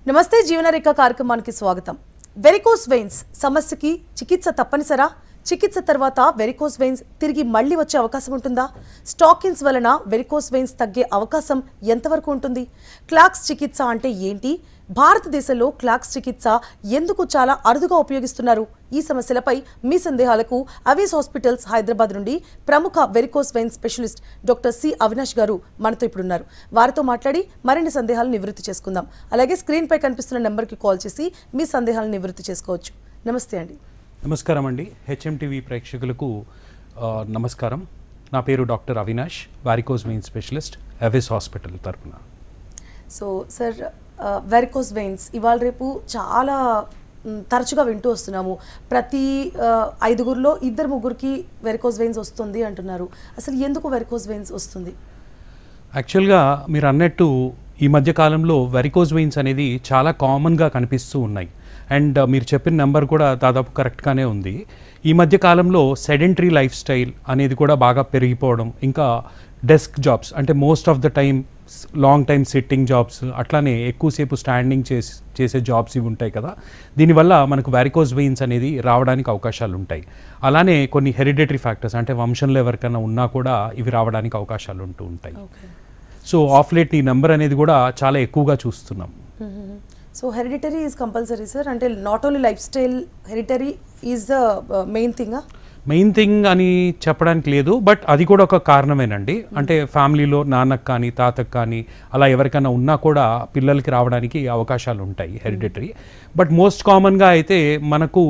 నమస్తే జీవనరేఖ కార్యక్రమానికి స్వాగతం. వెరికోస్ వెయిన్స్ సమస్యకి చికిత్స తప్పనిసరా? చికిత్స తర్వాత వెరికోస్ వెయిన్స్ తిరిగి మళ్ళీ వచ్చే అవకాశం ఉంటుందా? స్టాకిన్స్ వలన వెరికోస్ వెయిన్స్ తగ్గే అవకాశం ఎంతవరకు ఉంటుంది? క్లాక్స్ చికిత్స అంటే ఏంటి? భారతదేశంలో క్లాక్స్ చికిత్స ఎందుకు చాలా అరుదుగా ఉపయోగిస్తున్నారు? ఈ సమస్యలపై మీ సందేహాలకు అవీస్ హాస్పిటల్స్ హైదరాబాద్ నుండి ప్రముఖ varicose veins specialist doctor C Avinash garu మనతో ఇప్పుడు ఉన్నారు. వారితో మాట్లాడి మరిన్ని సందేహాలు నివృత్తి చేసుకుందాం. అలాగే స్క్రీన్ పై కనిపిస్తున్న నెంబర్కి కాల్ చేసి మీ సందేహాలను నివృత్తి చేసుకోవచ్చు. నమస్తే అండి. నమస్కారం అండి. హెచ్ఎంటీవీ ప్రేక్షకులకు నమస్కారం. నా పేరు doctor Avinash, varicose veins specialist, Avis hospital తరపున. సో సార్, వెరికోస్ వెయిన్స్ ఇవాళ రేపు చాలా తరచుగా వింటూ వస్తున్నాము. ప్రతి 5గురిలో 2-3 వెరికోస్ వెయిన్స్ వస్తుంది అంటున్నారు. అసలు ఎందుకు వెరికోస్ వెయిన్స్ వస్తుంది? యాక్చువల్గా మీరు అన్నట్టు ఈ మధ్య కాలంలో వెరికోస్ వెయిన్స్ అనేది చాలా కామన్గా కనిపిస్తూ ఉన్నాయి. అండ్ మీరు చెప్పిన నెంబర్ కూడా దాదాపు కరెక్ట్గానే ఉంది. ఈ మధ్య కాలంలో సెడెంటరీ లైఫ్ స్టైల్ అనేది కూడా బాగా పెరిగిపోవడం, ఇంకా డెస్క్ జాబ్స్ అంటే most of the time long time sitting jobs, అట్లానే ఎక్కువసేపు స్టాండింగ్ చేసే జాబ్స్ ఇవి ఉంటాయి కదా. దీనివల్ల మనకు వారికోస్ వెయిన్స్ అనేది రావడానికి అవకాశాలు ఉంటాయి. అలానే కొన్ని హెరిడిటరీ ఫ్యాక్టర్స్ అంటే వంశంలో ఎవరికైనా ఉన్నా కూడా ఇవి రావడానికి అవకాశాలు ఉంటూ ఉంటాయి. సో ఆఫ్ లేట్ ఈ నెంబర్ అనేది కూడా చాలా ఎక్కువగా చూస్తున్నాం. So hereditary is compulsory sir? అంటే not only life style, hereditary is the main thing? Main thing అని చెప్పడానికి లేదు, బట్ అది కూడా ఒక కారణమేనండి. అంటే ఫ్యామిలీలో నాన్నకు కానీ తాతకు కానీ అలా ఎవరికైనా ఉన్నా కూడా పిల్లలకి రావడానికి అవకాశాలు ఉంటాయి హెరిడిటరీ. బట్ మోస్ట్ కామన్గా అయితే మనకు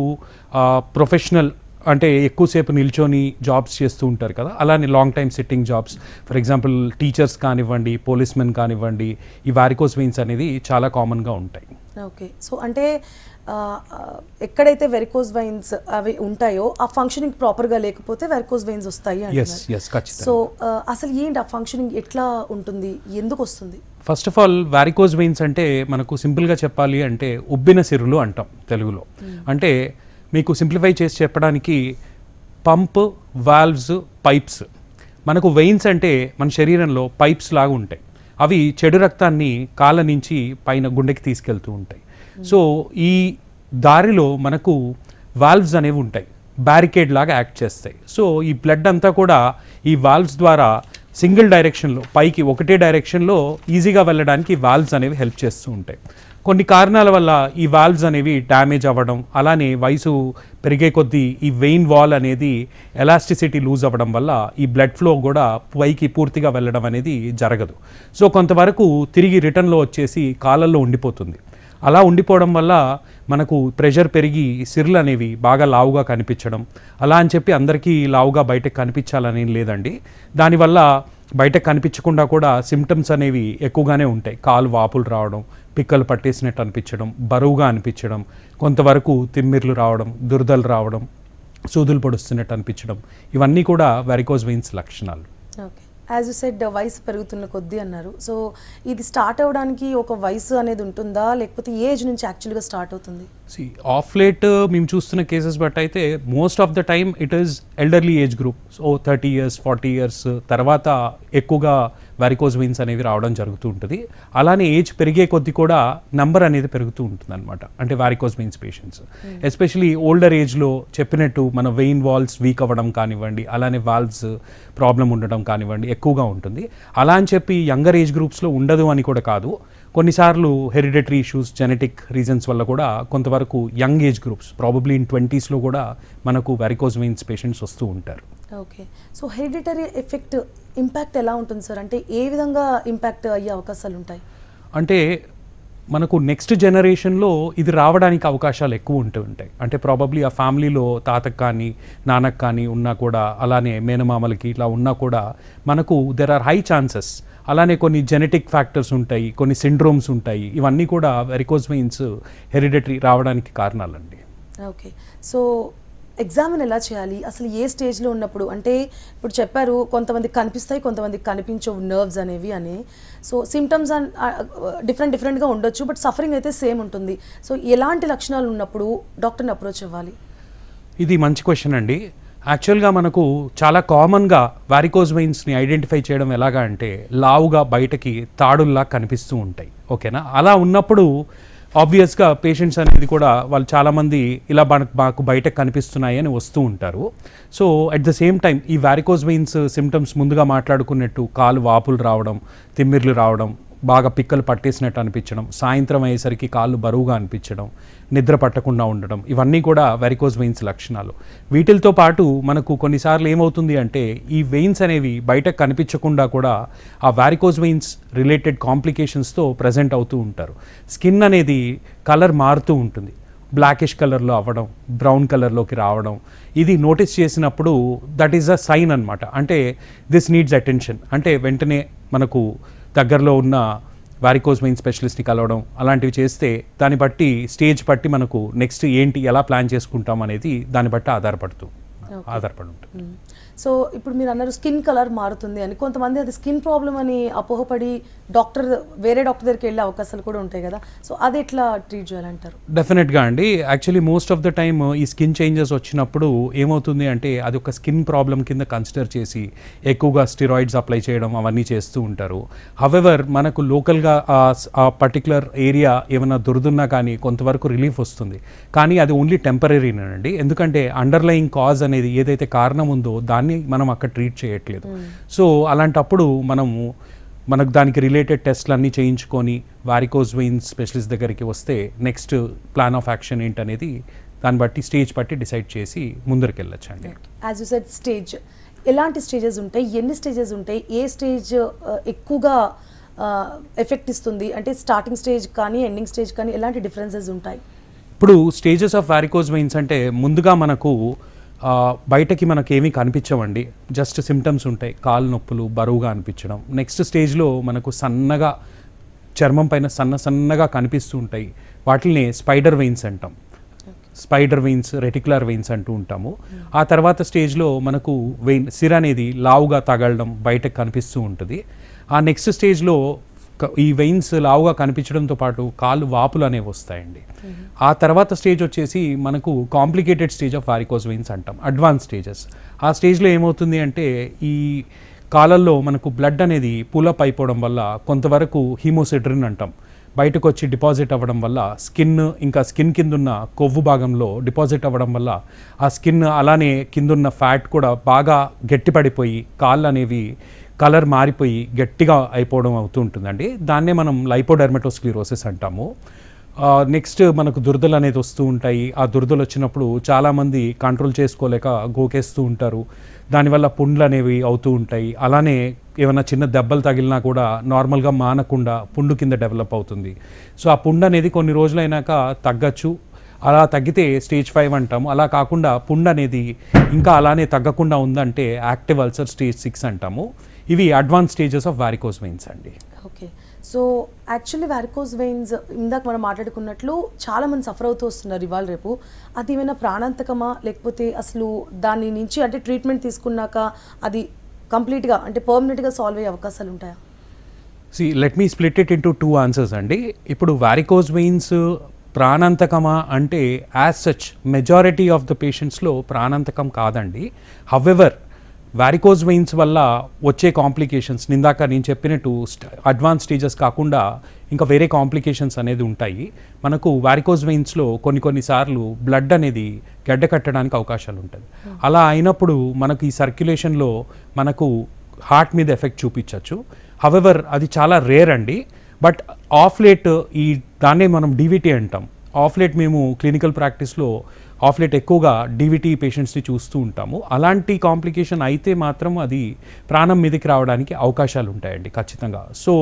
ప్రొఫెషనల్ అంటే ఎక్కువసేపు నిల్చొని జాబ్స్ చేస్తూ ఉంటారు కదా, అలానే long time sitting jobs, for example teachers కానివ్వండి, పోలీస్మెన్ కానివ్వండి, ఈ వారికోస్ వెయిన్స్ అనేది చాలా కామన్గా ఉంటాయి. ఓకే. సో అంటే ఎక్కడైతే వెరికోస్ వెయిన్స్ అవి ఉంటాయో ఆ ఫంక్షనింగ్ ప్రాపర్గా లేకపోతే వెరికోస్ వెయిన్స్ వస్తాయి అంటున్నారు. సో అసలు ఏంటి ఆ ఫంక్షనింగ్ ఎట్లా ఉంటుంది, ఎందుకు వస్తుంది? First of all varicose veins అంటే మనకు సింపుల్గా చెప్పాలి అంటే ఉబ్బిన సిరులు అంటాం తెలుగులో. అంటే మీకు సింప్లిఫై చేసి చెప్పడానికి పంప్, వాల్వ్స్, పైప్స్. మనకు వెయిన్స్ అంటే మన శరీరంలో పైప్స్ లాగా ఉంటాయి. అవి చెడు రక్తాన్ని కాళ్ళ నుంచి పైన గుండెకి తీసుకెళ్తూ ఉంటాయి. సో ఈ దారిలో మనకు వాల్వ్స్ అనేవి ఉంటాయి, బ్యారికేడ్ లాగా యాక్ట్ చేస్తాయి. సో ఈ బ్లడ్ అంతా కూడా ఈ వాల్వ్స్ ద్వారా సింగిల్ డైరెక్షన్లో పైకి ఒకటే డైరెక్షన్లో ఈజీగా వెళ్ళడానికి వాల్వ్స్ అనేవి హెల్ప్ చేస్తూ ఉంటాయి. కొన్ని కారణాల వల్ల ఈ వాల్వ్స్ అనేవి డ్యామేజ్ అవ్వడం, అలానే వయసు పెరిగే కొద్దీ ఈ వెయిన్ వాల్ అనేది ఎలాస్టిసిటీ లూజ్ అవ్వడం వల్ల ఈ బ్లడ్ ఫ్లో కూడా పైకి పూర్తిగా వెళ్ళడం అనేది జరగదు. సో కొంతవరకు తిరిగి రిటర్న్లో వచ్చేసి కాళ్ళల్లో ఉండిపోతుంది. అలా ఉండిపోవడం వల్ల మనకు ప్రెషర్ పెరిగి సిర్లు అనేవి బాగా లావుగా కనిపించడం, అలా అని చెప్పి అందరికీ లావుగా బయటకు కనిపించాలని లేదండి. దానివల్ల బయటకు కనిపించకుండా కూడా సిమ్టమ్స్ అనేవి ఎక్కువగానే ఉంటాయి. కాలు వాపులు రావడం, పిక్కలు పట్టేసినట్టు అనిపించడం, బరువుగా అనిపించడం, కొంతవరకు తిమ్మిర్లు రావడం, దురదలు రావడం, సూదులు పొడుస్తున్నట్టు అనిపించడం, ఇవన్నీ కూడా వారికోస్ వెయిన్స్ లక్షణాలు. ఓకే. యాజ్ యూ సెడ్ వయసు పెరుగుతున్న కొద్దీ అన్నారు. సో ఇది స్టార్ట్ అవ్వడానికి ఒక వయసు అనేది ఉంటుందా, లేకపోతే ఏజ్ నుంచి యాక్చువల్గా స్టార్ట్ అవుతుంది? ఆఫ్ లేట్ మేము చూస్తున్న కేసెస్ బట్ అయితే most of the time it is elderly age group. So 30 years 40 years తర్వాత ఎక్కువగా వారికోస్ వెయిన్స్ అనేవి రావడం జరుగుతూ ఉంటుంది. అలానే ఏజ్ పెరిగే కొద్దీ కూడా నంబర్ అనేది పెరుగుతూ ఉంటుంది అనమాట. అంటే varicose veins patients especially older ఏజ్లో చెప్పినట్టు మన వెయిన్ వాల్స్ వీక్ అవ్వడం కానివ్వండి, అలానే వాల్వ్స్ ప్రాబ్లం ఉండడం కానివ్వండి ఎక్కువగా ఉంటుంది. అలా అని చెప్పి యంగర్ ఏజ్ గ్రూప్స్లో ఉండదు అని కూడా కాదు. కొన్నిసార్లు హెరిడిటరీ ఇష్యూస్, జెనెటిక్ రీజన్స్ వల్ల కూడా కొంతవరకు young age groups probably in 20s కూడా మనకు వారికోస్ వెయిన్స్ పేషెంట్స్ వస్తూ ఉంటారు. Okay. So hereditary effect impact ఎలా ఉంటుంది సార్? అంటే ఏ విధంగా ఇంపాక్ట్ అయ్యే అవకాశాలు ఉంటాయి? అంటే మనకు నెక్స్ట్ జనరేషన్లో ఇది రావడానికి అవకాశాలు ఎక్కువ ఉంటూ ఉంటాయి. అంటే ప్రాబబ్లీ ఆ ఫ్యామిలీలో తాతకు కానీ నాన్నకు కానీ ఉన్నా కూడా, అలానే మేనమామలకి ఇట్లా ఉన్నా కూడా మనకు దెర్ ఆర్ హై ఛాన్సెస్. అలానే కొన్ని జెనెటిక్ ఫ్యాక్టర్స్ ఉంటాయి, కొన్ని సిండ్రోమ్స్ ఉంటాయి. ఇవన్నీ కూడా వెరికోస్ వెయిన్స్ హెరిడిటరీ రావడానికి కారణాలండి. ఓకే. సో ఎగ్జామిన్ ఎలా చేయాలి? అసలు ఏ స్టేజ్లో ఉన్నప్పుడు? అంటే ఇప్పుడు చెప్పారు కొంతమంది కనిపిస్తాయి, కొంతమంది కనిపించవు నర్వ్స్ అనేవి అని. సో సిమ్టమ్స్ డిఫరెంట్గా ఉండొచ్చు, బట్ సఫరింగ్ అయితే సేమ్ ఉంటుంది. సో ఎలాంటి లక్షణాలు ఉన్నప్పుడు డాక్టర్ని అప్రోచ్ అవ్వాలి? ఇది మంచి క్వశ్చన్ అండి. యాక్చువల్గా మనకు చాలా కామన్గా వారికోస్ వెయిన్స్ని ఐడెంటిఫై చేయడం ఎలాగా అంటే లావుగా బయటకి తాడుల్లా కనిపిస్తూ ఉంటాయి. ఓకేనా? అలా ఉన్నప్పుడు ఆబ్వియస్గా పేషెంట్స్ అనేది కూడా వాళ్ళు చాలామంది ఇలా మాకు బయట కనిపిస్తున్నాయి అని వస్తూ ఉంటారు. So at the same time ఈ వారికోజ్ వెయిన్స్ సిమ్టమ్స్ ముందుగా మాట్లాడుకున్నట్టు కాలు వాపులు రావడం, తిమ్మిర్లు రావడం, బాగా పిక్కలు పట్టేసినట్టు అనిపించడం, సాయంత్రం అయ్యేసరికి కాళ్ళు బరువుగా అనిపించడం, నిద్ర పట్టకుండా ఉండడం, ఇవన్నీ కూడా వారికోజ్ వెయిన్స్ లక్షణాలు. వీటితో పాటు మనకు కొన్నిసార్లు ఏమవుతుంది అంటే ఈ వెయిన్స్ అనేవి బయటకు కనిపించకుండా కూడా ఆ వారికోజ్ వెయిన్స్ రిలేటెడ్ కాంప్లికేషన్స్తో ప్రజెంట్ అవుతూ ఉంటారు. స్కిన్ అనేది కలర్ మారుతూ ఉంటుంది, బ్లాకిష్ కలర్లో అవ్వడం, బ్రౌన్ కలర్లోకి రావడం, ఇది నోటీస్ చేసినప్పుడు దట్ ఈస్ అ సైన్ అనమాట. అంటే దిస్ నీడ్స్ అటెన్షన్. అంటే వెంటనే మనకు దగ్గరలో ఉన్న వారికోజ్ వెయిన్ స్పెషలిస్ట్ని కలవడం అలాంటివి చేస్తే దాన్ని బట్టి స్టేజ్ బట్టి మనకు నెక్స్ట్ ఏంటి ఎలా ప్లాన్ చేసుకుంటాం అనేది దాన్ని బట్టి ఆధారపడి ఉంటుంది. సో ఇప్పుడు మీరు అన్నారు స్కిన్ కలర్ మారుతుంది అని, కొంతమంది అది స్కిన్ ప్రాబ్లం అని అపోహపడి వేరే డాక్టర్ దగ్గరికి వెళ్ళే అవకాశాలు కూడా ఉంటాయి కదా, సో అది ఎట్లా ట్రీట్ చేయాలంటారు? డెఫినెట్గా అండి. Actually most of the time ఈ స్కిన్ చేంజెస్ వచ్చినప్పుడు ఏమవుతుంది అంటే అది ఒక స్కిన్ ప్రాబ్లం కింద కన్సిడర్ చేసి ఎక్కువగా స్టిరాయిడ్స్ అప్లై చేయడం అవన్నీ చేస్తూ ఉంటారు. హవెవర్ మనకు లోకల్గా ఆ పర్టికులర్ ఏరియా ఏమైనా దురదున్నా కానీ కొంతవరకు రిలీఫ్ వస్తుంది, కానీ అది ఓన్లీ టెంపరీనేనండి. ఎందుకంటే అండర్లయింగ్ కాజ్ అనేది ఏదైతే కారణం ఉందో దాన్ని మనం అక్కడ ట్రీట్ చేయట్లేదు. సో అలాంటప్పుడు మనకు దానికి రిలేటెడ్ టెస్ట్లు అన్నీ చేయించుకొని వారికోజ్ వెయిన్స్ స్పెషలిస్ట్ దగ్గరికి వస్తే నెక్స్ట్ ప్లాన్ ఆఫ్ యాక్షన్ ఏంటనేది దాన్ని బట్టి స్టేజ్ బట్టి డిసైడ్ చేసి ముందరికి వెళ్ళొచ్చు అండి. యాజ్ యూ సెడ్ స్టేజ్, ఎలాంటి స్టేజెస్ ఉంటాయి, ఎన్ని స్టేజెస్ ఉంటాయి, ఏ స్టేజ్ ఎక్కువగా ఎఫెక్ట్ ఇస్తుంది, అంటే స్టార్టింగ్ స్టేజ్ కానీ ఎండింగ్ స్టేజ్ కానీ ఎలాంటి డిఫరెన్సెస్ ఉంటాయి? ఇప్పుడు స్టేజెస్ ఆఫ్ వారికోజ్ వెయిన్స్ అంటే ముందుగా మనకు బయటకి మనకు ఏమీ కనిపించవండి, జస్ట్ సిమ్టమ్స్ ఉంటాయి, కాలు నొప్పులు, బరువుగా అనిపించడం. నెక్స్ట్ స్టేజ్లో మనకు సన్నగా చర్మం పైన సన్నగా కనిపిస్తూ ఉంటాయి, వాటిని స్పైడర్ వెయిన్స్ అంటాం. స్పైడర్ వెయిన్స్, రెటిక్యులర్ వెయిన్స్ అంటూ ఉంటాము. ఆ తర్వాత స్టేజ్లో మనకు సిర అనేది లావుగా తగలడం బయటకు కనిపిస్తూ ఉంటుంది. ఆ నెక్స్ట్ స్టేజ్లో ఈ వెయిన్స్ లావుగా కనిపించడంతో పాటు కాళ్ళు వాపులు అనేవి వస్తాయండి. ఆ తర్వాత స్టేజ్ వచ్చేసి మనకు complicated stage of varicose veins అంటాం, అడ్వాన్స్ స్టేజెస్. ఆ స్టేజ్లో ఏమవుతుంది అంటే ఈ కాళ్ళల్లో మనకు బ్లడ్ అనేది పూలప్ అయిపోవడం వల్ల కొంతవరకు హీమోసిడ్రిన్ అంటాం బయటకు వచ్చి డిపాజిట్ అవ్వడం వల్ల స్కిన్ కిందున్న కొవ్వు భాగంలో డిపాజిట్ అవ్వడం వల్ల ఆ స్కిన్ అలానే కిందున్న ఫ్యాట్ కూడా బాగా గట్టిపడిపోయి కాళ్ళు అనేవి కలర్ మారిపోయి గట్టిగా అయిపోవడం అవుతూ ఉంటుందండి. దాన్నే మనం లైపోడెర్మటోస్క్లిరోసిస్ అంటాము. నెక్స్ట్ మనకు దురదలు అనేది వస్తూ ఉంటాయి. ఆ దురదలు వచ్చినప్పుడు చాలామంది కంట్రోల్ చేసుకోలేక గోకేస్తూ ఉంటారు, దానివల్ల పుండ్లు అనేవి అవుతూ ఉంటాయి. అలానే ఏమైనా చిన్న దెబ్బలు తగిలినా కూడా నార్మల్గా మానకుండా పుండు కింద డెవలప్ అవుతుంది. సో ఆ పుండు అనేది కొన్ని రోజులైనాక తగ్గచ్చు. అలా తగ్గితే స్టేజ్ 5 అంటాము. అలా కాకుండా పుండు అనేది ఇంకా అలానే తగ్గకుండా ఉందంటే యాక్టివ్ అల్సర్ స్టేజ్ 6 అంటాము. ఇవి advance stages of varicose veins అండి. Okay, so actually varicose veins ఇందాక మనం మాట్లాడుకున్నట్లు చాలామంది సఫర్ అవుతూ వస్తున్నారు ఇవాళ రేపు. అది ఏమైనా ప్రాణాంతకమా, లేకపోతే అసలు దాని నుంచి అంటే ట్రీట్మెంట్ తీసుకున్నాక అది కంప్లీట్గా అంటే పర్మనెంట్గా సాల్వ్ అయ్యే అవకాశాలు ఉంటాయా? Let me split it into 2 answers అండి. ఇప్పుడు వారికోజ్ వెయిన్స్ ప్రాణాంతకమా అంటే as such majority of the పేషెంట్స్లో ప్రాణాంతకం కాదండి. హవెవర్ వారికోజ్ వెయిన్స్ వల్ల వచ్చే కాంప్లికేషన్స్ ఇందాక నేను చెప్పినట్టు అడ్వాన్స్ స్టేజెస్ కాకుండా ఇంకా వేరే కాంప్లికేషన్స్ అనేది ఉంటాయి. మనకు వారికోజ్ వెయిన్స్లో కొన్నిసార్లు బ్లడ్ అనేది గడ్డ కట్టడానికి అవకాశాలు ఉంటుంది. అలా అయినప్పుడు మనకు ఈ సర్క్యులేషన్లో మనకు హార్ట్ మీద ఎఫెక్ట్ చూపించవచ్చు. హవెవర్ అది చాలా రేర్ అండి. బట్ ఆఫ్ లేట్ దాన్నే మనం డీవీటీ అంటాం. ఆఫ్ లేట్ మేము క్లినికల్ ప్రాక్టీస్లో ఆఫ్ లేట్ ఎక్కువగా డీవీటీ పేషెంట్స్ని చూస్తూ ఉంటాము. అలాంటి కాంప్లికేషన్ అయితే మాత్రం అది ప్రాణం మీదకి రావడానికి అవకాశాలు ఉంటాయండి ఖచ్చితంగా. సో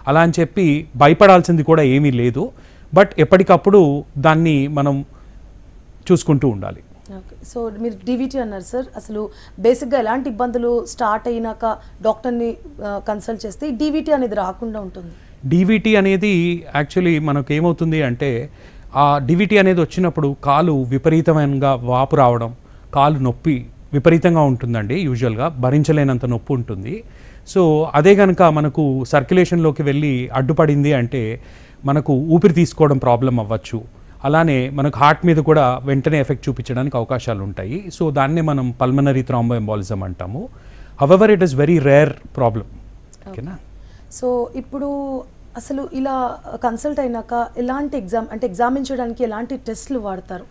అలా అని చెప్పి భయపడాల్సింది కూడా ఏమీ లేదు. బట్ ఎప్పటికప్పుడు దాన్ని మనం చూసుకుంటూ ఉండాలి. ఓకే, సో మీరు డీవీటీ అన్నారు సార్, అసలు బేసిక్గా ఎలాంటి ఇబ్బందులు స్టార్ట్ అయినాక డాక్టర్ని కన్సల్ట్ చేస్తే డీవీటీ అనేది రాకుండా ఉంటుంది? డీవీటీ అనేది యాక్చువల్లీ మనకు ఏమవుతుంది అంటే ఆ డీవీటీ అనేది వచ్చినప్పుడు కాలు విపరీతమైనగా వాపు రావడం, కాలు నొప్పి విపరీతంగా ఉంటుందండి. యూజువల్గా భరించలేనంత నొప్పి ఉంటుంది. సో అదే కనుక మనకు సర్క్యులేషన్లోకి వెళ్ళి అడ్డుపడింది అంటే మనకు ఊపిరి తీసుకోవడం ప్రాబ్లం అవ్వచ్చు. అలానే మనకు హార్ట్ మీద కూడా వెంటనే ఎఫెక్ట్ చూపించడానికి అవకాశాలు ఉంటాయి. సో దాన్నే మనం పల్మనరీ థ్రాంబోఎంబాలిజం అంటాము. However it is very rare problem. ఓకేనా? సో ఇప్పుడు అసలు ఇలా కన్సల్ట్ అయినాక ఎలాంటి ఎగ్జామిన్ చేయడానికి ఎలాంటి టెస్ట్లు వాడతారు?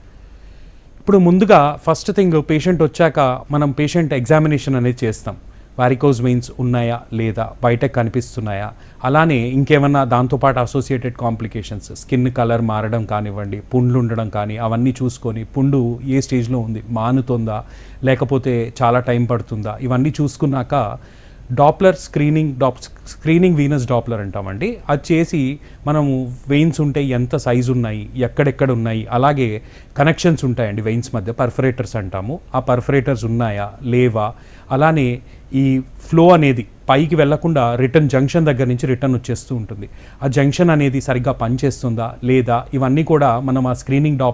ఇప్పుడు ముందుగా ఫస్ట్ థింగ్ పేషెంట్ వచ్చాక మనం పేషెంట్ ఎగ్జామినేషన్ అనేది చేస్తాం. వారికోజ్ వెయిన్స్ ఉన్నాయా లేదా, బయటకు కనిపిస్తున్నాయా, అలానే ఇంకేమన్నా దాంతోపాటు అసోసియేటెడ్ కాంప్లికేషన్స్, స్కిన్ కలర్ మారడం కానివ్వండి, పుండ్లు ఉండడం కానీ అవన్నీ చూసుకొని పుండు ఏ స్టేజ్లో ఉంది, మానుతుందా లేకపోతే చాలా టైం పడుతుందా, ఇవన్నీ చూసుకున్నాక డాప్లర్ స్క్రీనింగ్ వీనస్ డాప్లర్ అంటామండి. అది చేసి మనము వెయిన్స్ ఉంటే ఎంత సైజు ఉన్నాయి, ఎక్కడెక్కడ ఉన్నాయి, అలాగే కనెక్షన్స్ ఉంటాయండి వెయిన్స్ మధ్య, పర్ఫరేటర్స్ అంటాము. ఆ పర్ఫరేటర్స్ ఉన్నాయా లేవా, అలానే ఈ ఫ్లో అనేది పైకి వెళ్లకుండా రిటర్న్ జంక్షన్ దగ్గర నుంచి రిటర్న్ వచ్చేస్తూ ఉంటుంది. ఆ జంక్షన్ అనేది సరిగ్గా పనిచేస్తుందా లేదా, ఇవన్నీ కూడా మనం ఆ స్క్రీనింగ్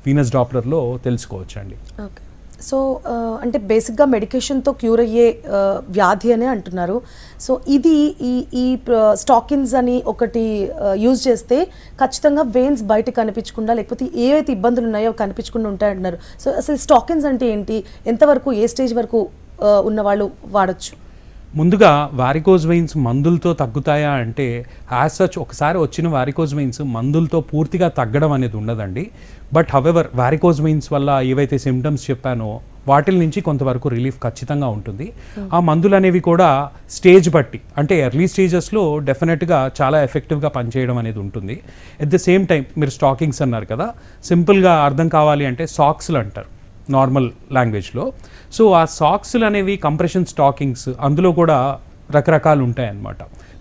వీనస్ డాప్లర్లో తెలుసుకోవచ్చండి. ఓకే. సో అంటే బేసిక్గా మెడికేషన్తో క్యూర్ అయ్యే వ్యాధి అనే అంటున్నారు. సో ఇది ఈ స్టాకిన్స్ అని ఒకటి యూజ్ చేస్తే ఖచ్చితంగా వెయిన్స్ బయట కనిపించకుండా లేకపోతే ఏవైతే ఇబ్బందులు ఉన్నాయో కనిపించకుండా ఉంటాయంటున్నారు. సో అసలు స్టాకిన్స్ అంటే ఏంటి, ఎంతవరకు ఏ స్టేజ్ వరకు ఉన్నవాళ్ళు వాడచ్చు? ముందుగా వారికోజ్ వెయిన్స్ మందులతో తగ్గుతాయా అంటే యాజ్ సచ్ ఒకసారి వచ్చిన వారికోజ్ వెయిన్స్ మందులతో పూర్తిగా తగ్గడం అనేది ఉండదండి. బట్ హవెవర్ వారికోజ్ వెయిన్స్ వల్ల ఏవైతే సిమ్టమ్స్ చెప్పానో వాటిల నుంచి కొంతవరకు రిలీఫ్ ఖచ్చితంగా ఉంటుంది. ఆ మందులు అనేవి కూడా స్టేజ్ బట్టి, అంటే ఎర్లీ స్టేజెస్లో డెఫినెట్గా చాలా ఎఫెక్టివ్గా పనిచేయడం అనేది ఉంటుంది. ఎట్ ద సేమ్ టైం మీరు స్టాకింగ్స్ అన్నారు కదా, సింపుల్గా అర్థం కావాలి అంటే సాక్స్లు అంటారు నార్మల్ లాంగ్వేజ్లో. సో ఆ సాక్స్లు అనేవి కంప్రెషన్ స్టాకింగ్స్, అందులో కూడా రకరకాలు ఉంటాయన్నమాట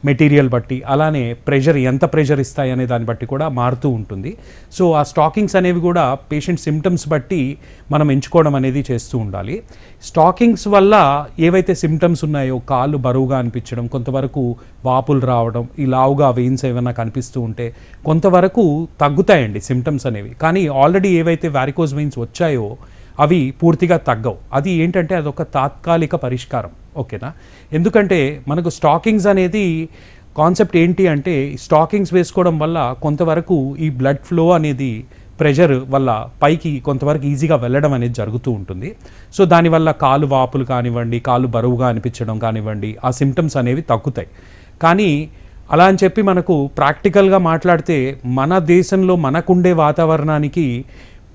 మెటీరియల్ బట్టి, అలానే ప్రెషర్ ఎంత ప్రెషర్ ఇస్తాయి అనే దాన్ని బట్టి కూడా మారుతూ ఉంటుంది. సో ఆ స్టాకింగ్స్ అనేవి కూడా పేషెంట్ సిమ్టమ్స్ బట్టి మనం ఎంచుకోవడం అనేది చేస్తూ ఉండాలి. స్టాకింగ్స్ వల్ల ఏవైతే సిమ్టమ్స్ ఉన్నాయో, కాళ్ళు బరువుగా అనిపించడం, కొంతవరకు వాపులు రావడం, ఈ లావుగా వెయిన్స్ ఏమైనా కనిపిస్తూ ఉంటే కొంతవరకు తగ్గుతాయండి సిమ్టమ్స్ అనేవి. కానీ ఆల్రెడీ ఏవైతే వారికోజ్ వెయిన్స్ వచ్చాయో అవి పూర్తిగా తగ్గవు. అది ఏంటంటే అదొక తాత్కాలిక పరిష్కారం, ఓకేనా? ఎందుకంటే మనకు స్టాకింగ్స్ అనేది కాన్సెప్ట్ ఏంటి అంటే, స్టాకింగ్స్ వేసుకోవడం వల్ల కొంతవరకు ఈ బ్లడ్ ఫ్లో అనేది ప్రెషర్ వల్ల పైకి కొంతవరకు ఈజీగా వెళ్ళడం అనేది జరుగుతూ ఉంటుంది. సో దానివల్ల కాలు వాపులు కానివ్వండి, కాలు బరువుగా అనిపించడం కానివ్వండి, ఆ సిమ్టమ్స్ అనేవి తగ్గుతాయి. కానీ అలా అని చెప్పి మనకు ప్రాక్టికల్గా మాట్లాడితే మన దేశంలో మనకుండే వాతావరణానికి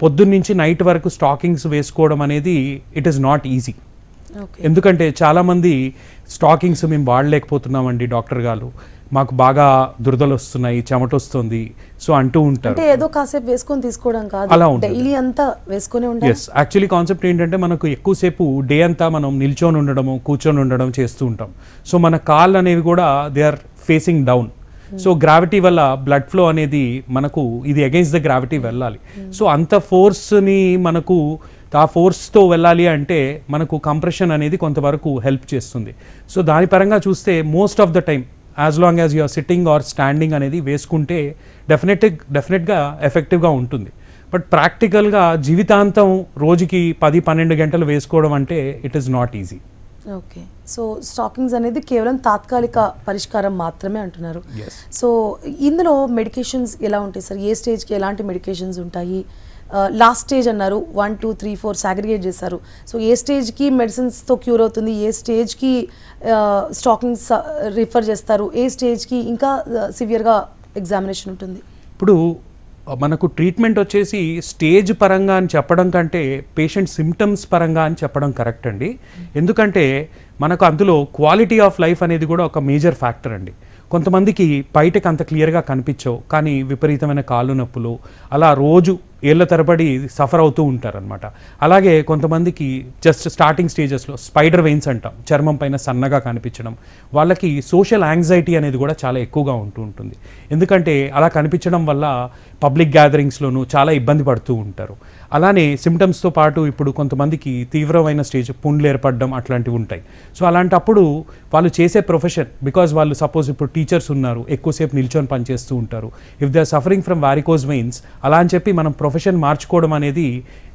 పొద్దున్నుంచి నైట్ వరకు స్టాకింగ్స్ వేసుకోవడం అనేది ఇట్ ఈస్ నాట్ ఈజీ. ఎందుకంటే చాలామంది స్టాకింగ్స్ మేము వాడలేకపోతున్నామండి డాక్టర్ గారు, మాకు బాగా దురదలు వస్తున్నాయి, చెమట వస్తుంది, సో అంటూ ఉంటారు. అంటే ఏదో కాసేపు వేసుకొని తీసుకోవడం కాదు, అలా ఉంటుంది. డైలీ అంతా వేసుకొని ఉండాలి. ఎస్, యాక్చువల్లీ కాన్సెప్ట్ ఏంటంటే మనకు ఎక్కువసేపు డే అంతా మనం నిల్చొని ఉండడము, కూర్చొని ఉండడం చేస్తూ ఉంటాం. సో మన కాళ్ళు అనేవి కూడా they are facing down. So gravity వల్ల బ్లడ్ ఫ్లో అనేది మనకు ఇది అగైన్స్ ద గ్రావిటీ వెళ్ళాలి. సో అంత ఫోర్స్ని మనకు ఆ ఫోర్స్తో వెళ్ళాలి అంటే మనకు కంప్రెషన్ అనేది కొంతవరకు హెల్ప్ చేస్తుంది. సో దాని పరంగా చూస్తే most of the time as long as you're sitting or standing అనేది వేసుకుంటే డెఫినెట్గా ఎఫెక్టివ్గా ఉంటుంది. బట్ ప్రాక్టికల్గా జీవితాంతం రోజుకి 10-12 గంటలు వేసుకోవడం అంటే it is not easy. Okay. So stockings అనేది కేవలం తాత్కాలిక పరిష్కారం మాత్రమే అంటున్నారు. సో ఇందులో మెడికేషన్స్ ఎలా ఉంటాయి సార్? ఏ స్టేజ్కి ఎలాంటి మెడికేషన్స్ ఉంటాయి? లాస్ట్ స్టేజ్ అన్నారు, 1, 2, 3, 4 సాగ్రిగేట్ చేశారు. సో ఏ స్టేజ్కి మెడిసిన్స్తో క్యూర్ అవుతుంది, ఏ స్టేజ్కి స్టాకింగ్స్ రిఫర్ చేస్తారు, ఏ స్టేజ్కి ఇంకా సివియర్గా ఎగ్జామినేషన్ ఉంటుంది? ఇప్పుడు మనకు ట్రీట్మెంట్ వచ్చేసి స్టేజ్ పరంగా అని చెప్పడం కంటే పేషెంట్ సిమ్టమ్స్ పరంగా అని చెప్పడం కరెక్ట్ అండి. ఎందుకంటే మనకు అందులో క్వాలిటీ ఆఫ్ లైఫ్ అనేది కూడా ఒక మేజర్ ఫ్యాక్టర్ అండి. కొంతమందికి బయటకు అంత క్లియర్గా కనిపించవు, కానీ విపరీతమైన కాళ్ళు నొప్పులు అలా రోజు ఏళ్ల తరబడి సఫర్ అవుతూ ఉంటారనమాట. అలాగే కొంతమందికి జస్ట్ స్టార్టింగ్ స్టేజెస్లో స్పైడర్ వెయిన్స్ అంటాం, చర్మం పైన సన్నగా కనిపించడం, వాళ్ళకి సోషల్ యాంగ్జైటీ అనేది కూడా చాలా ఎక్కువగా ఉంటూ ఉంటుంది. ఎందుకంటే అలా కనిపించడం వల్ల పబ్లిక్ గ్యాదరింగ్స్లోనూ చాలా ఇబ్బంది పడుతూ ఉంటారు. అలానే సిమ్టమ్స్తో పాటు ఇప్పుడు కొంతమందికి తీవ్రమైన స్టేజ్ పుండ్లు ఏర్పడడం అట్లాంటివి ఉంటాయి. సో అలాంటప్పుడు వాళ్ళు చేసే ప్రొఫెషన్, బికాజ్ వాళ్ళు సపోజ్ ఇప్పుడు టీచర్స్ ఉన్నారు, ఎక్కువసేపు నిల్చొని పనిచేస్తూ ఉంటారు, if they are suffering from varicose veins, అలా అని చెప్పి మనం ప్రొఫెషన్ మార్చుకోవడం అనేది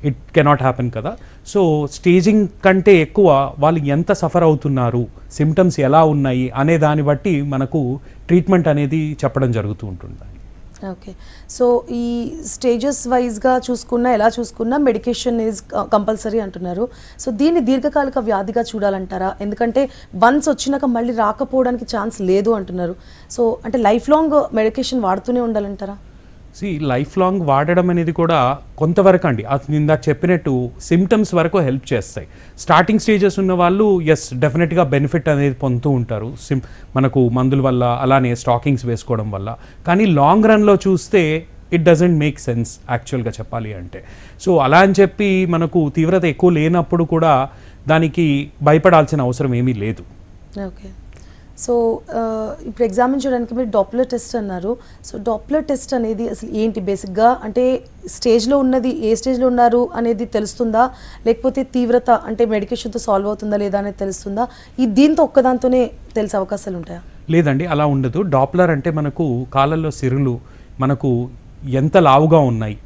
ఇట్ కెనాట్ హ్యాపెన్ కదా. సో స్టేజింగ్ కంటే ఎక్కువ వాళ్ళు ఎంత సఫర్ అవుతున్నారు, సిమ్టమ్స్ ఎలా ఉన్నాయి అనే దాన్ని బట్టి మనకు ట్రీట్మెంట్ అనేది చెప్పడం జరుగుతూ ఉంటుంది. ఓకే. సో ఈ స్టేజెస్ వైజ్గా చూసుకున్నా ఎలా చూసుకున్నా మెడికేషన్ ఈజ్ కంపల్సరీ అంటున్నారు. సో దీన్ని దీర్ఘకాలిక వ్యాధిగా చూడాలంటారా? ఎందుకంటే వన్స్ వచ్చినాక మళ్ళీ రాకపోవడానికి ఛాన్స్ లేదు అంటున్నారు. సో అంటే లైఫ్ లాంగ్ మెడికేషన్ వాడుతూనే ఉండాలంటారా? లైఫ్ లాంగ్ వాడడం అనేది కూడా కొంతవరకు అండి, అది ఇందాక చెప్పినట్టు సిమ్టమ్స్ వరకు హెల్ప్ చేస్తాయి. స్టార్టింగ్ స్టేజెస్ ఉన్న వాళ్ళు డెఫినెట్గా బెనిఫిట్ అనేది పొందుతూ ఉంటారు మనకు మందుల వల్ల, అలానే స్టాకింగ్స్ వేసుకోవడం వల్ల. కానీ లాంగ్ రన్లో చూస్తే ఇట్ డజంట్ మేక్ సెన్స్ యాక్చువల్గా చెప్పాలి అంటే. సో అలా అని చెప్పి మనకు తీవ్రత ఎక్కువ లేనప్పుడు కూడా దానికి భయపడాల్సిన అవసరం ఏమీ లేదు. ఓకే. సో ఇప్పుడు ఎగ్జామిన్ చేయడానికి మీరు డాప్లర్ టెస్ట్ అన్నారు. సో డాప్లర్ టెస్ట్ అనేది అసలు ఏంటి బేసిక్గా? అంటే స్టేజ్లో ఉన్నది ఏ స్టేజ్లో ఉన్నారు అనేది తెలుస్తుందా, లేకపోతే తీవ్రత అంటే మెడికేషన్తో సాల్వ్ అవుతుందా లేదా అనేది తెలుస్తుందా? దీంతో ఒక్కదాంతోనే తెలిసే అవకాశాలు ఉంటాయా? లేదండి, అలా ఉండదు. డాప్లర్ అంటే మనకు కాళ్ళల్లో సిరులు మనకు ఎంత లావుగా ఉన్నాయి,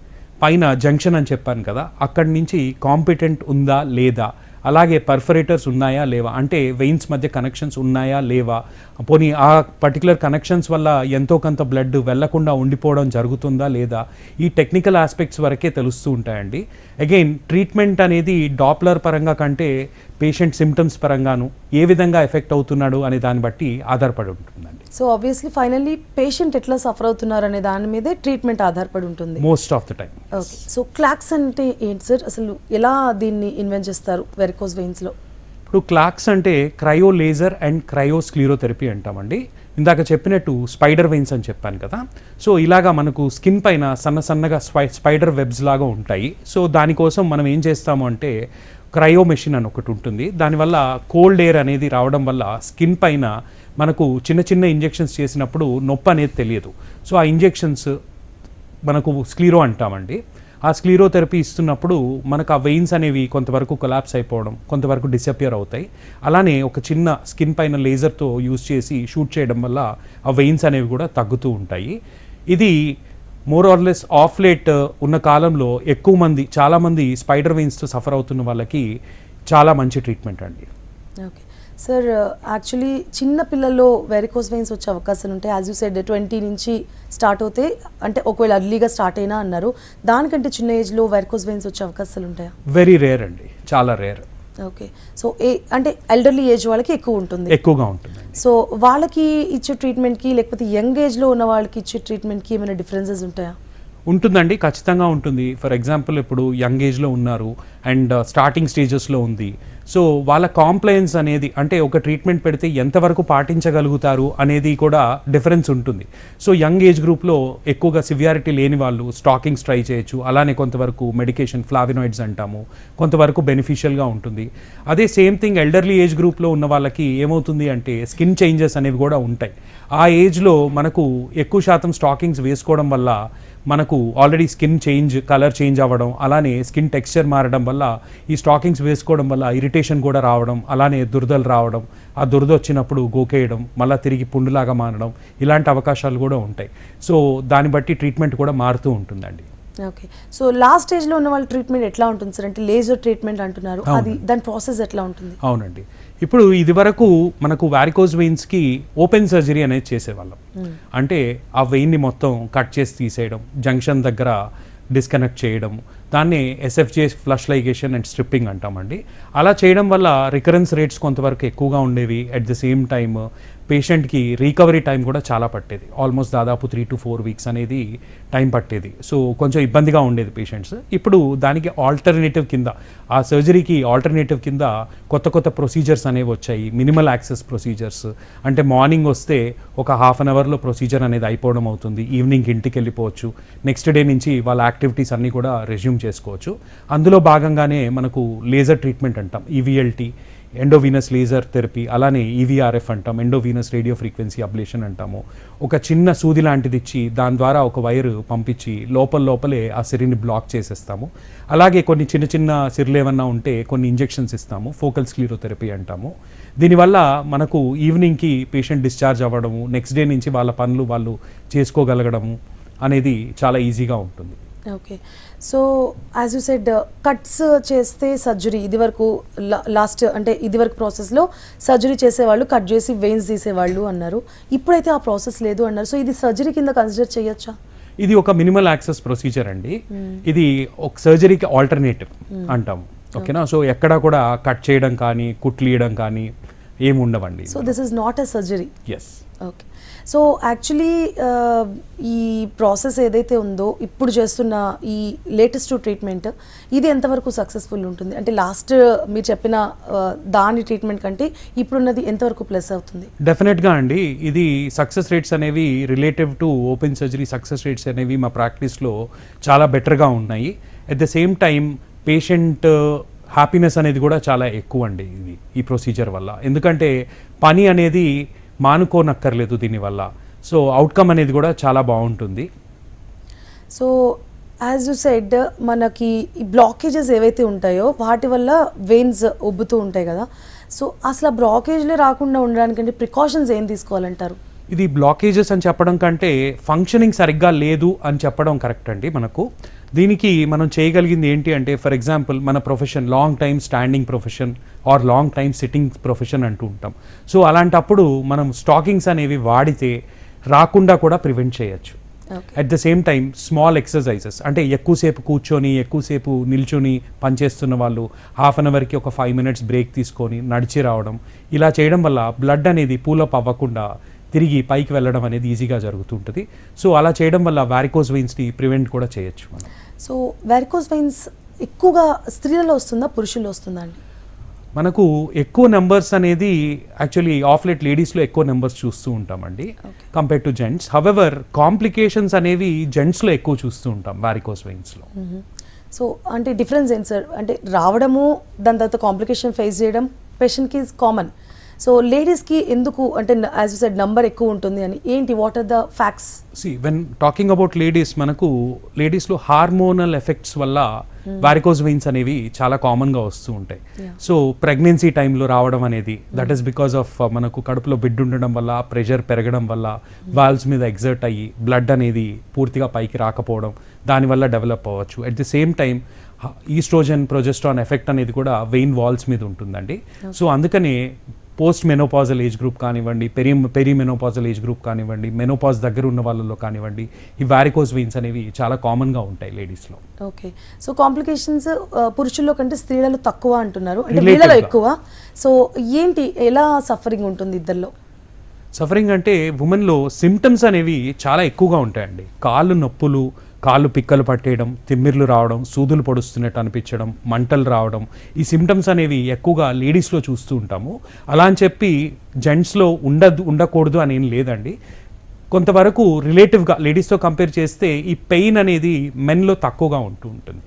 పైన జంక్షన్ అని చెప్పాను కదా, అక్కడి నుంచి కాంపిటెంట్ ఉందా లేదా, అలాగే పర్ఫరేటర్స్ ఉన్నాయా లేవా, అంటే వెయిన్స్ మధ్య కనెక్షన్స్ ఉన్నాయా లేవా, పోనీ ఆ పర్టికులర్ కనెక్షన్స్ వల్ల ఎంతో కొంత బ్లడ్ వెళ్లకుండా ఉండిపోవడం జరుగుతుందా లేదా, ఈ టెక్నికల్ ఆస్పెక్ట్స్ వరకే తెలుస్తూ ఉంటాయండి. అగైన్ ట్రీట్మెంట్ అనేది డాప్లర్ పరంగా కంటే పేషెంట్ సిమ్టమ్స్ పరంగాను ఏ విధంగా ఎఫెక్ట్ అవుతున్నాడు అనే దాన్ని బట్టి ఆధారపడి ఉంటుందండి. సో ఆబ్వియస్లీ ఫైనల్లీ పేషెంట్ ఎట్లా సఫర్ అవుతున్నారు అనే దాని మీదే ట్రీట్మెంట్ ఆధారపడి ఉంటుంది most of the time. Okay. So క్లాక్స్ అంటే ఏంటి సార్? అసలు ఎలా దీన్ని ఇన్వెంట్ చేస్తారు వెరికోస్ వెయిన్స్లో? ఇప్పుడు క్లాక్స్ అంటే cryo laser and cryo sclerotherapy అంటామండి. ఇందాక చెప్పినట్టు స్పైడర్ వెయిన్స్ అని చెప్పాను కదా. సో ఇలాగా మనకు స్కిన్ పైన సన్నగా స్పైడర్ వెబ్స్ లాగా ఉంటాయి. సో దానికోసం మనం ఏం చేస్తాము అంటే క్రయో మెషిన్ అని ఒకటి ఉంటుంది. దానివల్ల కోల్డ్ ఎయిర్ అనేది రావడం వల్ల స్కిన్ పైన మనకు చిన్న ఇంజెక్షన్స్ చేసినప్పుడు నొప్పి అనేది తెలియదు. సో ఆ ఇంజెక్షన్స్ మనకు స్క్లీరో అంటామండి. ఆ స్క్లీరోథెరపీ ఇస్తున్నప్పుడు మనకు ఆ వెయిన్స్ అనేవి కొంతవరకు కొలాప్స్ అయిపోవడం, కొంతవరకు డిసపియర్ అవుతాయి. అలానే ఒక చిన్న స్కిన్ పైన లేజర్తో యూజ్ చేసి షూట్ చేయడం వల్ల ఆ వెయిన్స్ అనేవి కూడా తగ్గుతూ ఉంటాయి. ఇది more or less of late ఉన్న కాలంలో చాలామంది స్పైడర్ వెయిన్స్తో సఫర్ అవుతున్న వాళ్ళకి చాలా మంచి ట్రీట్మెంట్ అండి. ఓకే సార్, యాక్చువల్లీ చిన్న పిల్లల్లో వెరికోస్ వెయిన్స్ వచ్చే అవకాశాలు ఉంటాయి. యాజ్ యూ సెడ్ 20 నుంచి స్టార్ట్ అవుతే, అంటే ఒకవేళ అర్లీగా స్టార్ట్ అయినా అన్నారు, దానికంటే చిన్న ఏజ్లో వెరికోస్ వెయిన్స్ వచ్చే అవకాశాలు ఉంటాయా? వెరీ రేర్ అండి, చాలా రేర్. ఓకే. సో అంటే ఎల్డర్లీ ఏజ్ వాళ్ళకి ఎక్కువగా ఉంటుంది. సో వాళ్ళకి ఇచ్చే ట్రీట్మెంట్కి లేకపోతే యంగ్ ఏజ్లో ఉన్న వాళ్ళకి ఇచ్చే ట్రీట్మెంట్కి ఏమైనా డిఫరెన్సెస్ ఉంటాయా? ఉంటుందండి, ఖచ్చితంగా ఉంటుంది. ఫర్ ఎగ్జాంపుల్ ఇప్పుడు యంగ్ ఏజ్లో ఉన్నారు అండ్ స్టార్టింగ్ స్టేజెస్లో ఉంది. సో వాళ్ళ కాంప్లయన్స్ అనేది, అంటే ఒక ట్రీట్మెంట్ పెడితే ఎంతవరకు పాటించగలుగుతారు అనేది కూడా డిఫరెన్స్ ఉంటుంది. సో యంగ్ ఏజ్ గ్రూప్లో ఎక్కువగా సివియారిటీ లేని వాళ్ళు స్టాకింగ్స్ ట్రై చేయొచ్చు. అలానే కొంతవరకు మెడికేషన్ ఫ్లావినాయిడ్స్ అంటాము, కొంతవరకు బెనిఫిషియల్గా ఉంటుంది. అదే సేమ్ థింగ్ ఎల్డర్లీ ఏజ్ గ్రూప్లో ఉన్న వాళ్ళకి ఏమవుతుంది అంటే స్కిన్ చేంజెస్ అనేవి కూడా ఉంటాయి. ఆ ఏజ్లో మనకు ఎక్కువ శాతం స్టాకింగ్స్ వేసుకోవడం వల్ల మనకు ఆల్రెడీ స్కిన్ కలర్ చేంజ్ అవ్వడం, అలానే స్కిన్ టెక్స్చర్ మారడం వల్ల ఈ స్టాకింగ్స్ వేసుకోవడం వల్ల ఇరిటేషన్ కూడా రావడం, అలానే దురదలు రావడం, ఆ దురద వచ్చినప్పుడు గోకేయడం, మళ్ళీ తిరిగి పుండులాగా మారడం, ఇలాంటి అవకాశాలు కూడా ఉంటాయి. సో దాన్ని బట్టి ట్రీట్మెంట్ కూడా మారుతూ ఉంటుందండి. ఓకే. సో లాస్ట్ స్టేజ్లో ఉన్న వాళ్ళ ట్రీట్మెంట్ ఎట్లా ఉంటుంది సార్? అంటే లేజర్ ట్రీట్మెంట్ అంటున్నారు, దాని ప్రాసెస్ ఎట్లా ఉంటుంది? అవునండి, ఇప్పుడు ఇది వరకు మనకు వారికోజ్ వెయిన్స్కి ఓపెన్ సర్జరీ అనేది చేసేవాళ్ళం. అంటే ఆ వెయిన్ని మొత్తం కట్ చేసి తీసేయడం, జంక్షన్ దగ్గర డిస్కనెక్ట్ చేయడం, దాన్ని SFJ flush ligation and stripping అంటామండి. అలా చేయడం వల్ల రికరెన్స్ రేట్స్ కొంతవరకు ఎక్కువగా ఉండేవి. అట్ ద సేమ్ టైమ్ పేషెంట్కి రికవరీ టైం కూడా చాలా పట్టేది. ఆల్మోస్ట్ దాదాపు 3 to 4 weeks అనేది టైం పట్టేది. సో కొంచెం ఇబ్బందిగా ఉండేది పేషెంట్స్. ఇప్పుడు దానికి ఆల్టర్నేటివ్ కింద, ఆ సర్జరీకి ఆల్టర్నేటివ్ కింద కొత్త ప్రొసీజర్స్ అనేవి వచ్చాయి. మినిమల్ యాక్సెస్ ప్రొసీజర్స్ అంటే మార్నింగ్ వస్తే ఒక ½ an hourలో ప్రొసీజర్ అనేది అయిపోవడం అవుతుంది. ఈవినింగ్ ఇంటికి వెళ్ళిపోవచ్చు. నెక్స్ట్ డే నుంచి వాళ్ళ యాక్టివిటీస్ అన్నీ కూడా రెజ్యూమ్ చేసుకోవచ్చు. అందులో భాగంగానే మనకు లేజర్ ట్రీట్మెంట్ అంటాం, ఈవీఎల్టీ, ఎండోవీనస్ లేజర్ థెరపీ, అలానే ఈవీఆర్ఎఫ్ అంటాం, ఎండోవీనస్ రేడియో ఫ్రీక్వెన్సీ అబ్లేషన్ అంటాము. ఒక చిన్న సూది లాంటిది ఇచ్చి దాని ద్వారా ఒక వైర్ పంపించి లోపలే ఆ సిరిని బ్లాక్ చేసేస్తాము. అలాగే కొన్ని చిన్న సిర్లు ఏమన్నా ఉంటే కొన్ని ఇంజెక్షన్స్ ఇస్తాము, ఫోకల్ స్క్లీరోథెరపీ అంటాము. దీనివల్ల మనకు ఈవినింగ్కి పేషెంట్ డిశ్చార్జ్ అవ్వడము, నెక్స్ట్ డే నుంచి వాళ్ళ పనులు వాళ్ళు చేసుకోగలగడము అనేది చాలా ఈజీగా ఉంటుంది. Okay. So as you said cuts చేస్తే సర్జరీ, ఇదివరకు ఇదివరకు ప్రాసెస్లో సర్జరీ చేసేవాళ్ళు కట్ చేసి వెయిన్స్ తీసేవాళ్ళు అన్నారు. ఇప్పుడైతే ఆ ప్రాసెస్ లేదు అన్నారు. సో ఇది సర్జరీ కింద కన్సిడర్ చేయొచ్చా? ఇది ఒక మినిమల్ యాక్సెస్ ప్రొసీజర్ అండి. ఇది ఒక సర్జరీకి ఆల్టర్నేటివ్ అంటాము. ఓకేనా. సో ఎక్కడ కూడా కట్ చేయడం కానీ కుట్లీయడం కానీ ఏమి ఉండవండి. So this is not a surgery. Yes. Okay. So actually ఈ ప్రాసెస్ ఏదైతే ఉందో ఇప్పుడు చేస్తున్న ఈ లేటెస్ట్ ట్రీట్మెంట్ ఇది ఎంతవరకు సక్సెస్ఫుల్ ఉంటుంది? అంటే లాస్ట్ మీరు చెప్పిన దాని ట్రీట్మెంట్ కంటే ఇప్పుడున్నది ఎంతవరకు ప్లస్ అవుతుంది? డెఫినెట్గా అండి. ఇది సక్సెస్ రేట్స్ అనేవి relative to open surgery success rates అనేవి మా ప్రాక్టీస్లో చాలా బెటర్గా ఉన్నాయి. At the same time patient happiness అనేది కూడా చాలా ఎక్కువ అండి ఈ ప్రొసీజర్ వల్ల. ఎందుకంటే పని అనేది మానుకోనక్కర్లేదు దీనివల్ల. సో అవుట్కమ్ అనేది కూడా చాలా బాగుంటుంది. సో యాజ్ యూ సెడ్ మనకి ఈ బ్లాకేజెస్ ఏవైతే ఉంటాయో వాటి వల్ల వెయిన్స్ ఉబ్బుతూ ఉంటాయి కదా. సో అసలు బ్లాకేజ్లే రాకుండా ఉండడానికంటే ప్రికాషన్స్ ఏం తీసుకోవాలంటారు? ఇది బ్లాకేజెస్ అని చెప్పడం కంటే ఫంక్షనింగ్ సరిగ్గా లేదు అని చెప్పడం కరెక్ట్ అండి. మనకు దీనికి మనం చేయగలిగింది ఏంటి అంటే, ఫర్ ఎగ్జాంపుల్ మన profession long time standing profession or long time sitting profession అంటూ ఉంటాం. సో అలాంటప్పుడు మనం స్టాకింగ్స్ అనేవి వాడితే రాకుండా కూడా ప్రివెంట్ చేయొచ్చు. At the same time small exercises అంటే ఎక్కువసేపు కూర్చొని ఎక్కువసేపు నిల్చొని పనిచేస్తున్న వాళ్ళు హాఫ్ అన్ అవర్కి ఒక 5 minutes బ్రేక్ తీసుకొని నడిచి రావడం, ఇలా చేయడం వల్ల బ్లడ్ అనేది పూలప్ అవ్వకుండా తిరిగి పైకి వెళ్ళడం అనేది ఈజీగా జరుగుతుంటుంది. సో అలా చేయడం వల్ల వారికోస్ వెయిన్స్ని ప్రివెంట్ కూడా చేయొచ్చు మనం. సో వారికోస్ వెయిన్స్ ఎక్కువగా స్త్రీలలో వస్తుందా పురుషుల్లో వస్తుందా అండి? మనకు ఎక్కువ నెంబర్స్ అనేది యాక్చువల్లీ ఆఫ్ లైట్ లేడీస్లో ఎక్కువ నెంబర్స్ చూస్తూ ఉంటామండి compare to gents. However complications అనేవి జెంట్స్లో ఎక్కువ చూస్తూ ఉంటాం వారికోస్ వెయిన్స్లో. సో అంటే డిఫరెన్స్ ఏంటి సార్? అంటే రావడము దాని తర్వాత కాంప్లికేషన్ ఫేస్ చేయడం పేషెంట్కి ఈజ్ కామన్. సో లేడీస్కి ఎందుకు అంటే యాజ్ యూ సెడ్ నంబర్ ఎక్కువ ఉంటుంది అని ఏంటి? What are the facts? See when talking about ladies, మనకు లేడీస్లో హార్మోనల్ ఎఫెక్ట్స్ వల్ల వారికోస్ వెయిన్స్ అనేవి చాలా కామన్గా వస్తూ ఉంటాయి. సో ప్రెగ్నెన్సీ టైంలో రావడం అనేది దట్ ఈస్ బికాస్ ఆఫ్ మనకు కడుపులో బిడ్డ ఉండడం వల్ల ప్రెషర్ పెరగడం వల్ల వాల్వ్స్ మీద ఎగ్జర్ట్ అయ్యి బ్లడ్ అనేది పూర్తిగా పైకి రాకపోవడం, దానివల్ల డెవలప్ అవ్వచ్చు. At the same time estrogen progesterone effect అనేది కూడా వెయిన్ వాల్స్ మీద ఉంటుందండి. సో అందుకని పోస్ట్ మెనోపాజల్ ఏజ్ గ్రూప్ కానివ్వండి, పెరీ మెనోపాజల్ ఏజ్ గ్రూప్ కానివ్వండి, మెనోపాజ్ దగ్గర ఉన్న వాళ్ళలో కానివ్వండి, ఈ వారికోస్ వెయిన్స్ అనేవి చాలా కామన్గా ఉంటాయి లేడీస్లో. ఓకే. సో కాంప్లికేషన్స్ పురుషుల్లో కంటే స్త్రీలలో తక్కువ అంటున్నారు, అంటే వీళ్ళలో ఎక్కువ. సో ఏంటి, ఎలా సఫరింగ్ ఉంటుంది ఇద్దరిలో? సఫరింగ్ అంటే ఉమెన్లో సిమ్టమ్స్ అనేవి చాలా ఎక్కువగా ఉంటాయండి. కాళ్ళు నొప్పులు, కాళ్ళు పిక్కలు పట్టేయడం, తిమ్మిర్లు రావడం, సూదులు పొడుస్తున్నట్టు అనిపించడం, మంటలు రావడం, ఈ సిమ్టమ్స్ అనేవి ఎక్కువగా లేడీస్లో చూస్తూ ఉంటాము. అలా అని చెప్పి జెంట్స్లో ఉండకూడదు అని ఏం లేదండి. కొంతవరకు రిలేటివ్గా లేడీస్తో కంపేర్ చేస్తే ఈ పెయిన్ అనేది మెన్లో తక్కువగా ఉంటుంది.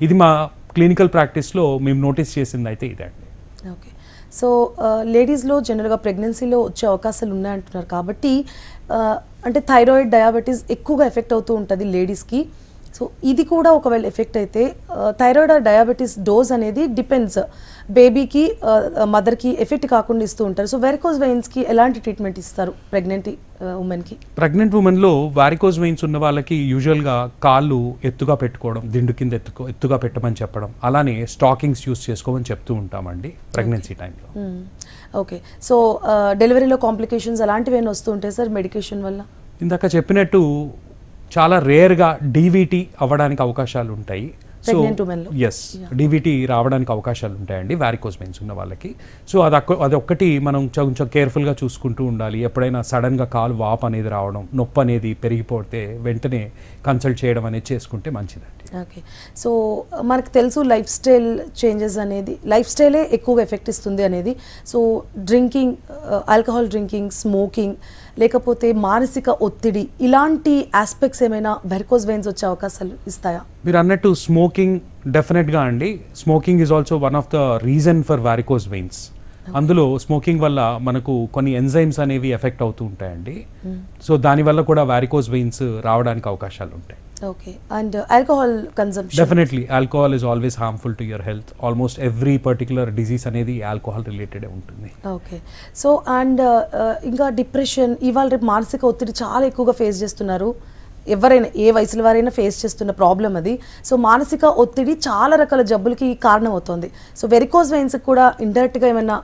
ఇది మా క్లినికల్ ప్రాక్టీస్లో మేము నోటీస్ చేసింది అయితే ఇదండి. ఓకే. సో లేడీస్లో జనరల్గా ప్రెగ్నెన్సీలో వచ్చే అవకాశాలు ఉన్నాయంటున్నారు కాబట్టి అంటే థైరాయిడ్, డయాబెటీస్ ఎక్కువగా ఎఫెక్ట్ అవుతూ ఉంటుంది లేడీస్కి. సో ఇది కూడా ఒకవేళ ఎఫెక్ట్ అయితే థైరాయిడ్ ఆర్ డయాబెటీస్ డోస్ అనేది డిపెండ్స్, బేబీకి మదర్కి ఎఫెక్ట్ కాకుండా ఇస్తూ ఉంటారు. సో వారికోస్ వెయిన్స్కి ఎలాంటి ట్రీట్మెంట్ ఇస్తారు ప్రెగ్నెంట్ ఉమెన్కి? ప్రెగ్నెంట్ ఉమెన్లో వారికోస్ వెయిన్స్ ఉన్న వాళ్ళకి యూజువల్గా కాళ్ళు ఎత్తుగా పెట్టుకోవడం, దిండు కింద ఎత్తుగా పెట్టమని చెప్పడం, అలానే స్టాకింగ్స్ యూస్ చేసుకోమని చెప్తూ ఉంటామండి ప్రెగ్నెన్సీ టైంలో. ఓకే. సో డెలివరీలో కాంప్లికేషన్స్ అలాంటివి ఏమైనా వస్తూ ఉంటాయి సార్ మెడికేషన్ వల్ల? ఇందాక చెప్పినట్టు చాలా రేర్గా డీవీటీ అవ్వడానికి అవకాశాలు ఉంటాయి. సో ఎస్, డీవీటీ రావడానికి అవకాశాలు ఉంటాయండి వారికోస్ వెయిన్స్ ఉన్న వాళ్ళకి. సో అదొక్కటి మనం కొంచెం కేర్ఫుల్గా చూసుకుంటూ ఉండాలి. ఎప్పుడైనా సడన్గా కాలు వాపు అనేది రావడం, నొప్పి అనేది పెరిగిపోతే వెంటనే కన్సల్ట్ చేయడం అనేది చేసుకుంటే మంచిదండి. ఓకే. సో మనకు తెలుసు లైఫ్ స్టైల్ చేంజెస్ అనేది, లైఫ్ స్టైలే ఎక్కువగా ఎఫెక్ట్ ఇస్తుంది అనేది. So drinking, alcohol drinking, smoking, లేకపోతే మానసిక ఒత్తిడి, ఇలాంటి ఆస్పెక్ట్స్ ఏమైనా వెరికోస్ వెయిన్స్ వచ్చే అవకాశాలు ఇస్తాయా? మీరు అన్నట్టు స్మోకింగ్ డెఫినెట్గా అండి. Smoking is also one of the reason for varicose veins. అందులో స్మోకింగ్ వల్ల మనకు కొన్ని ఎంజైమ్స్ అనేవి ఎఫెక్ట్ అవుతూ ఉంటాయండి. సో దానివల్ల కూడా వారికోస్ వెయిన్స్ రావడానికి అవకాశాలు ఉంటాయి. Okay. And alcohol consumption? Definitely alcohol is always harmful to your health. Almost every particular disease అనేది ఆల్కహాల్ రిలేటెడ్ ఉంటుంది. ఓకే. సో అండ్ ఇంకా డిప్రెషన్, ఇవాళ రేపు మానసిక ఒత్తిడి చాలా ఎక్కువగా ఫేస్ చేస్తున్నారు. ఎవరైనా ఏ వయసుల వారైనా ఫేస్ చేస్తున్న ప్రాబ్లం అది. సో మానసిక ఒత్తిడి చాలా రకాల జబ్బులకి కారణం అవుతుంది. సో వెరికోస్ వెయిన్స్ కూడా ఇండైరెక్ట్గా ఏమైనా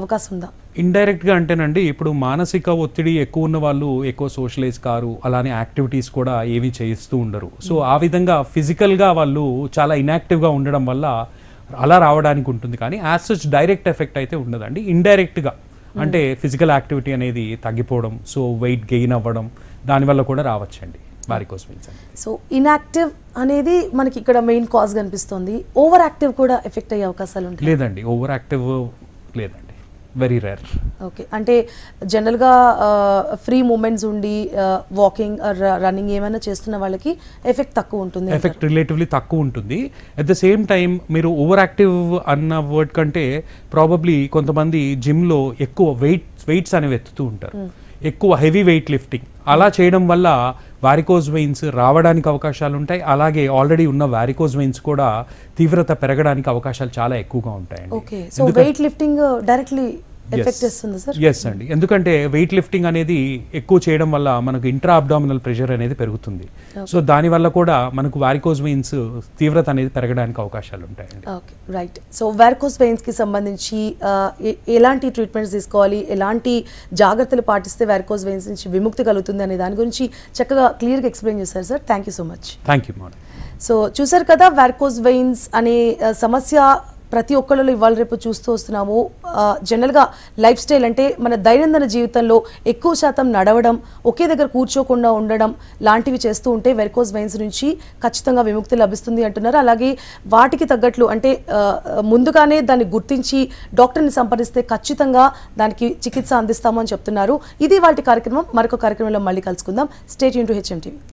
అవకాశం ఉందా? ఇండైరెక్ట్గా అంటేనండి, ఇప్పుడు మానసిక ఒత్తిడి ఎక్కువ ఉన్న వాళ్ళు ఎక్కువ సోషలైజ్ కారు, అలానే యాక్టివిటీస్ కూడా ఏవి చేస్తూ ఉండరు. సో ఆ విధంగా ఫిజికల్గా వాళ్ళు చాలా ఇన్యాక్టివ్గా ఉండడం వల్ల అలా రావడానికి ఉంటుంది. కానీ యాజ్ సచ్ డైరెక్ట్ ఎఫెక్ట్ అయితే ఉండదండి. ఇండైరెక్ట్గా అంటే ఫిజికల్ యాక్టివిటీ అనేది తగ్గిపోవడం, సో వెయిట్ గెయిన్ అవ్వడం, దానివల్ల కూడా రావచ్చండి వారికోస్ వెయిన్స్. సో ఇన్యాక్టివ్ అనేది మనకి ఇక్కడ మెయిన్ కాజ్ కనిపిస్తుంది. ఓవర్ యాక్టివ్ కూడా ఎఫెక్ట్ అయ్యే అవకాశాలు ఉంటాయి? లేదండి, ఓవర్ యాక్టివ్ లేదండి, వెరీ రేర్. ఓకే, అంటే జనరల్గా ఫ్రీ మూమెంట్స్ ఉండి వాకింగ్ రన్నింగ్ ఏమైనా చేస్తున్న వాళ్ళకి ఎఫెక్ట్ తక్కువ ఉంటుంది. ఎఫెక్ట్ రిలేటివ్లీ తక్కువ ఉంటుంది. అట్ ద సేమ్ టైం మీరు ఓవర్ యాక్టివ్ అన్న వర్డ్ కంటే ప్రాబబ్లీ కొంతమంది జిమ్లో ఎక్కువ వెయిట్స్ అనేవి ఎత్తుతూ ఉంటారు, ఎక్కువ హెవీ వెయిట్ లిఫ్టింగ్. అలా చేయడం వల్ల వారికోస్ వెయిన్స్ రావడానికి అవకాశాలు ఉంటాయి. అలాగే ఆల్రెడీ ఉన్న వారికోస్ వెయిన్స్ కూడా తీవ్రత పెరగడానికి అవకాశాలు చాలా ఎక్కువగా ఉంటాయండి. Okay, so weight lifting directly effect చేస్తుంది సార్? ఎస్ అండి, ఎందుకంటే వెయిట్ లిఫ్టింగ్ అనేది ఎక్కువ చేయడం వల్ల మనకు ఇంట్రా అబ్డామినల్ ప్రెషర్ అనేది పెరుగుతుంది. సో దానివల్ల కూడా మనకు వారికోస్ వెయిన్స్ తీవ్రత అనేది పెరగడానికి అవకాశాలు ఉంటాయండి. Okay, right. సో వారికోస్ వెయిన్స్కి సంబంధించి ఎలాంటి ట్రీట్మెంట్స్ తీసుకోవాలి, ఎలాంటి జాగ్రత్తలు పాటిస్తే వారికోస్ వెయిన్స్ నుంచి విముక్తి కలుగుతుంది అనే దాని గురించి చక్కగా క్లియర్గా ఎక్స్ప్లెయిన్ చేశారు sir. Thank you so much. Thank you madam. So చూసారు కదా, వారికోస్ వెయిన్స్ అనే సమస్య ప్రతి ఒక్కళ్ళలో ఇవాళ రేపు చూస్తూ వస్తున్నాము. జనరల్గా లైఫ్ స్టైల్ అంటే మన దైనందిన జీవితంలో ఎక్కువ శాతం నడవడం, ఒకే దగ్గర కూర్చోకుండా ఉండడం లాంటివి చేస్తూ ఉంటే వెరికోస్ వెయిన్స్ నుంచి ఖచ్చితంగా విముక్తి లభిస్తుంది అంటున్నారు. అలాగే వాటికి తగ్గట్లు అంటే ముందుగానే దాన్ని గుర్తించి డాక్టర్ని సంప్రదిస్తే ఖచ్చితంగా దానికి చికిత్స అందిస్తాము అని చెప్తున్నారు. ఇది వాటి కార్యక్రమం. మరొక కార్యక్రమంలో మళ్ళీ కలుసుకుందాం. Stay tune to HM TV.